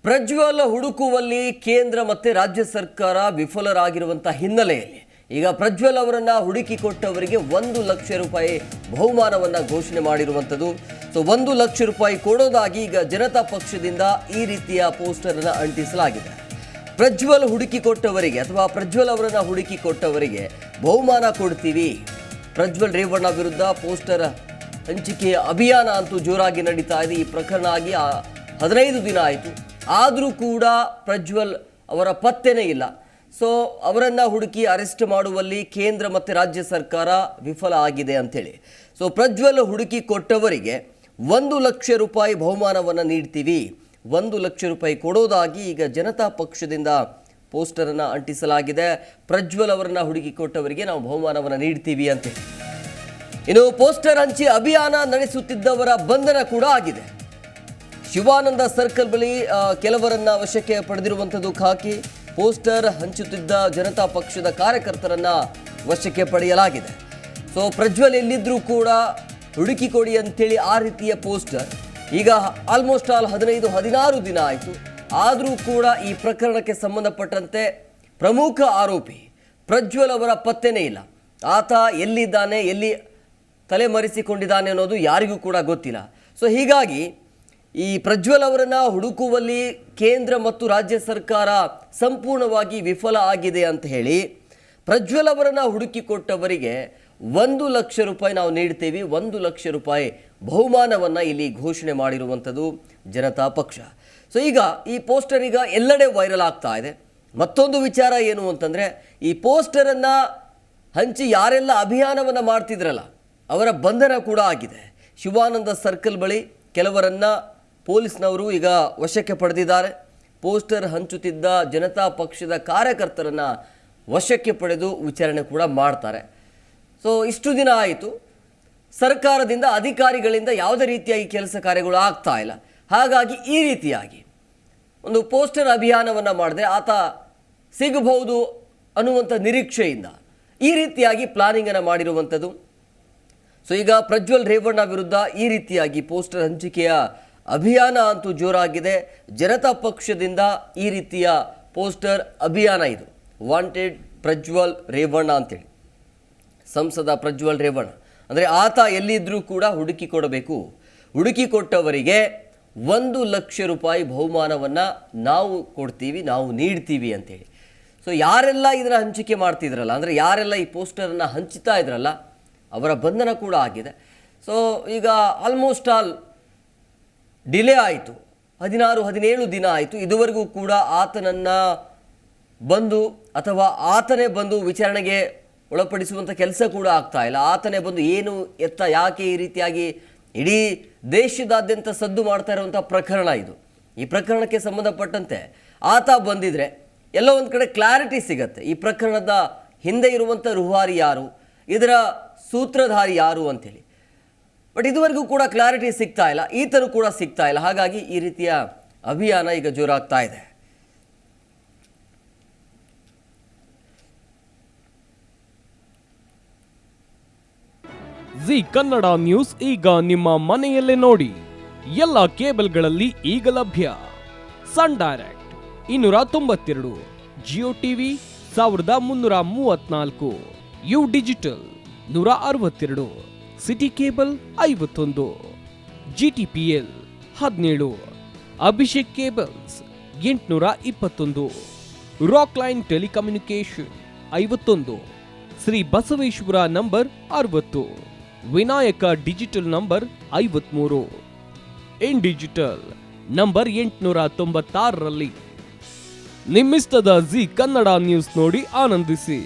ಪ್ರಜ್ವಲ್ ಹುಡುಕುವಲ್ಲಿ ಕೇಂದ್ರ ಮತ್ತು ರಾಜ್ಯ ಸರ್ಕಾರ ವಿಫಲರಾಗಿರುವಂತಹ ಹಿನ್ನೆಲೆಯಲ್ಲಿ ಈಗ ಪ್ರಜ್ವಲ್ ಅವರನ್ನ ಹುಡುಕಿ ಕೊಟ್ಟವರಿಗೆ 1 ಲಕ್ಷ ರೂಪಾಯಿ ಬಹುಮಾನವನ್ನು ಘೋಷಣೆ ಮಾಡಿರುವಂಥದ್ದು. ಸೊ 1 ಲಕ್ಷ ರೂಪಾಯಿ ಕೊಡೋದಾಗಿ ಈಗ ಜನತಾ ಪಕ್ಷದಿಂದ ಈ ರೀತಿಯ ಪೋಸ್ಟರ್ ಅನ್ನು ಅಂಟಿಸಲಾಗಿದೆ. ಪ್ರಜ್ವಲ್ ಹುಡುಕಿ ಕೊಟ್ಟವರಿಗೆ ಅಥವಾ ಪ್ರಜ್ವಲ್ ಅವರನ್ನ ಹುಡುಕಿ ಕೊಟ್ಟವರಿಗೆ ಬಹುಮಾನ ಕೊಡ್ತೀವಿ. ಪ್ರಜ್ವಲ್ ರೇವಣ್ಣ ವಿರುದ್ಧ ಪೋಸ್ಟರ್ ಹಂಚಿಕೆ ಅಭಿಯಾನ ಅಂತೂ ಜೋರಾಗಿ ನಡೀತಾ ಇದೆ. ಈ ಪ್ರಕರಣ ಆಗಿ 15 ದಿನ ಆಯಿತು, ಆದರೂ ಕೂಡ ಪ್ರಜ್ವಲ್ ಅವರ ಪತ್ತೆನೇ ಇಲ್ಲ. ಸೊ ಅವರನ್ನು ಹುಡುಕಿ ಅರೆಸ್ಟ್ ಮಾಡುವಲ್ಲಿ ಕೇಂದ್ರ ಮತ್ತು ರಾಜ್ಯ ಸರ್ಕಾರ ವಿಫಲ ಆಗಿದೆ ಅಂಥೇಳಿ ಸೊ ಪ್ರಜ್ವಲ್ ಹುಡುಕಿ ಕೊಟ್ಟವರಿಗೆ 1 ಲಕ್ಷ ರೂಪಾಯಿ ಬಹುಮಾನವನ್ನು ನೀಡ್ತೀವಿ, 1 ಲಕ್ಷ ರೂಪಾಯಿ ಕೊಡೋದಾಗಿ ಈಗ ಜನತಾ ಪಕ್ಷದಿಂದ ಪೋಸ್ಟರನ್ನು ಅಂಟಿಸಲಾಗಿದೆ. ಪ್ರಜ್ವಲ್ ಅವರನ್ನು ಹುಡುಕಿ ಕೊಟ್ಟವರಿಗೆ ನಾವು ಬಹುಮಾನವನ್ನು ನೀಡ್ತೀವಿ ಅಂತೇಳಿ. ಇನ್ನು ಪೋಸ್ಟರ್ ಹಂಚಿ ಅಭಿಯಾನ ನಡೆಸುತ್ತಿದ್ದವರ ಬಂಧನ ಕೂಡ ಆಗಿದೆ. ಶಿವಾನಂದ ಸರ್ಕಲ್ ಬಳಿ ಕೆಲವರನ್ನ ವಶಕ್ಕೆ ಪಡೆದಿರುವಂಥದ್ದು ಖಾಕಿ. ಪೋಸ್ಟರ್ ಹಂಚುತ್ತಿದ್ದ ಜನತಾ ಪಕ್ಷದ ಕಾರ್ಯಕರ್ತರನ್ನ ವಶಕ್ಕೆ ಪಡೆಯಲಾಗಿದೆ. ಸೊ ಪ್ರಜ್ವಲ್ ಎಲ್ಲಿದ್ರೂ ಕೂಡ ಹುಡುಕಿ ಕೊಡಿ ಅಂತೇಳಿ ಆ ರೀತಿಯ ಪೋಸ್ಟರ್ ಈಗ ಆಲ್ಮೋಸ್ಟ್ 15-16 ದಿನ ಆಯಿತು, ಆದರೂ ಕೂಡ ಈ ಪ್ರಕರಣಕ್ಕೆ ಸಂಬಂಧಪಟ್ಟಂತೆ ಪ್ರಮುಖ ಆರೋಪಿ ಪ್ರಜ್ವಲ್ ಅವರ ಪತ್ತೆನೇ ಇಲ್ಲ. ಆತ ಎಲ್ಲಿದ್ದಾನೆ, ಎಲ್ಲಿ ತಲೆಮರೆಸಿಕೊಂಡಿದ್ದಾನೆ ಅನ್ನೋದು ಯಾರಿಗೂ ಕೂಡ ಗೊತ್ತಿಲ್ಲ. ಸೊ ಹೀಗಾಗಿ ಈ ಪ್ರಜ್ವಲ್ ಅವರನ್ನು ಹುಡುಕುವಲ್ಲಿ ಕೇಂದ್ರ ಮತ್ತು ರಾಜ್ಯ ಸರ್ಕಾರ ಸಂಪೂರ್ಣವಾಗಿ ವಿಫಲ ಆಗಿದೆ ಅಂತ ಹೇಳಿ ಪ್ರಜ್ವಲ್ ಅವರನ್ನು ಹುಡುಕಿ ಕೊಟ್ಟವರಿಗೆ 1 ಲಕ್ಷ ರೂಪಾಯಿ ನಾವು ನೀಡ್ತೇವೆ, 1 ಲಕ್ಷ ರೂಪಾಯಿ ಬಹುಮಾನವನ್ನು ಇಲ್ಲಿ ಘೋಷಣೆ ಮಾಡಿರುವಂಥದ್ದು ಜನತಾ ಪಕ್ಷ. ಸೊ ಈಗ ಈ ಪೋಸ್ಟರ್ ಈಗ ಎಲ್ಲೆಡೆ ವೈರಲ್ ಆಗ್ತಾ ಇದೆ. ಮತ್ತೊಂದು ವಿಚಾರ ಏನು ಅಂತಂದರೆ, ಈ ಪೋಸ್ಟರನ್ನು ಹಂಚಿ ಯಾರೆಲ್ಲ ಅಭಿಯಾನವನ್ನು ಮಾಡ್ತಿದ್ರಲ್ಲ ಅವರ ಬಂಧನ ಕೂಡ ಆಗಿದೆ. ಶಿವಾನಂದ ಸರ್ಕಲ್ ಬಳಿ ಕೆಲವರನ್ನ ಪೊಲೀಸ್ನವರು ಈಗ ವಶಕ್ಕೆ ಪಡೆದಿದ್ದಾರೆ. ಪೋಸ್ಟರ್ ಹಂಚುತ್ತಿದ್ದ ಜನತಾ ಪಕ್ಷದ ಕಾರ್ಯಕರ್ತರನ್ನು ವಶಕ್ಕೆ ಪಡೆದು ವಿಚಾರಣೆ ಕೂಡ ಮಾಡ್ತಾರೆ. ಸೊ ಇಷ್ಟು ದಿನ ಆಯಿತು, ಸರ್ಕಾರದಿಂದ ಅಧಿಕಾರಿಗಳಿಂದ ಯಾವುದೇ ರೀತಿಯಾಗಿ ಕೆಲಸ ಕಾರ್ಯಗಳು ಆಗ್ತಾ ಇಲ್ಲ. ಹಾಗಾಗಿ ಈ ರೀತಿಯಾಗಿ ಒಂದು ಪೋಸ್ಟರ್ ಅಭಿಯಾನವನ್ನು ಮಾಡಿದ್ರೆ ಆತ ಸಿಗಬಹುದು ಅನ್ನುವಂಥ ನಿರೀಕ್ಷೆಯಿಂದ ಈ ರೀತಿಯಾಗಿ ಪ್ಲಾನಿಂಗನ್ನು ಮಾಡಿರುವಂಥದ್ದು. ಸೊ ಈಗ ಪ್ರಜ್ವಲ್ ರೇವಣ್ಣ ವಿರುದ್ಧ ಈ ರೀತಿಯಾಗಿ ಪೋಸ್ಟರ್ ಹಂಚಿಕೆಯ ಅಭಿಯಾನ ಅಂತೂ ಜೋರಾಗಿದೆ. ಜನತಾ ಪಕ್ಷದಿಂದ ಈ ರೀತಿಯ ಪೋಸ್ಟರ್ ಅಭಿಯಾನ ಇದು, ವಾಂಟೆಡ್ ಪ್ರಜ್ವಲ್ ರೇವಣ್ಣ ಅಂತೇಳಿ. ಸಂಸದ ಪ್ರಜ್ವಲ್ ರೇವಣ್ಣ ಅಂದರೆ ಆತ ಎಲ್ಲಿದ್ದರೂ ಕೂಡ ಹುಡುಕಿ ಕೊಡಬೇಕು, ಹುಡುಕಿ ಕೊಟ್ಟವರಿಗೆ 1 ಲಕ್ಷ ರೂಪಾಯಿ ಬಹುಮಾನವನ್ನು ನಾವು ಕೊಡ್ತೀವಿ, ನಾವು ನೀಡ್ತೀವಿ ಅಂತೇಳಿ. ಸೊ ಯಾರೆಲ್ಲ ಇದನ್ನು ಹಂಚಿಕೆ ಮಾಡ್ತಿದ್ರಲ್ಲ, ಅಂದರೆ ಯಾರೆಲ್ಲ ಈ ಪೋಸ್ಟರನ್ನು ಹಂಚ್ತಾ ಇದ್ರಲ್ಲ ಅವರ ಬಂಧನ ಕೂಡ ಆಗಿದೆ. ಸೊ ಈಗ ಆಲ್ಮೋಸ್ಟ್ ಆಲ್ ಡಿಲೇ ಆಯಿತು, 16-17 ದಿನ ಆಯಿತು. ಇದುವರೆಗೂ ಕೂಡ ಆತನನ್ನು ಬಂದು ಅಥವಾ ಆತನೇ ಬಂದು ವಿಚಾರಣೆಗೆ ಒಳಪಡಿಸುವಂಥ ಕೆಲಸ ಕೂಡ ಆಗ್ತಾ ಇಲ್ಲ. ಆತನೇ ಬಂದು ಏನು ಎತ್ತ ಯಾಕೆ ಈ ರೀತಿಯಾಗಿ ಇಡೀ ದೇಶದಾದ್ಯಂತ ಸದ್ದು ಮಾಡ್ತಾ ಇರುವಂಥ ಪ್ರಕರಣ ಇದು. ಈ ಪ್ರಕರಣಕ್ಕೆ ಸಂಬಂಧಪಟ್ಟಂತೆ ಆತ ಬಂದಿದ್ರೆ ಎಲ್ಲೋ ಒಂದು ಕಡೆ ಕ್ಲಾರಿಟಿ ಸಿಗತ್ತೆ. ಈ ಪ್ರಕರಣದ ಹಿಂದೆ ಇರುವಂಥ ರೂವಾರಿ ಯಾರು, ಇದರ ಸೂತ್ರಧಾರಿ ಯಾರು ಅಂಥೇಳಿ. ಬಟ್ ಇದುವರೆಗೂ ಕೂಡ ಕ್ಲಾರಿಟಿ ಸಿಗ್ತಾ ಇಲ್ಲ, ಈತನು ಕೂಡ ಸಿಗ್ತಾ ಇಲ್ಲ. ಹಾಗಾಗಿ ಈ ರೀತಿಯ ಅಭಿಯಾನ ಈಗ ಜೋರಾಗ್ತಾ ಇದೆ. ಜಿ ಕನ್ನಡ ನ್ಯೂಸ್ ಈಗ ನಿಮ್ಮ ಮನೆಯಲ್ಲೇ ನೋಡಿ. ಎಲ್ಲ ಕೇಬಲ್ಗಳಲ್ಲಿ ಈಗ ಲಭ್ಯ. Sun Direct 292, Jio TV 1334, U digital 162, city cable 51, GTPL 17, Abhishek cables 821, rock line telecommunication 51, Shri Basaveshwara number 60, Vinayaka digital number 53, in digital number 896ರಲ್ಲಿ. ನಿಮ್ಮಿಸ್ತದ ಜಿ ಕನ್ನಡ ನ್ಯೂಸ್ ನೋಡಿ ಆನಂದಿಸಿ.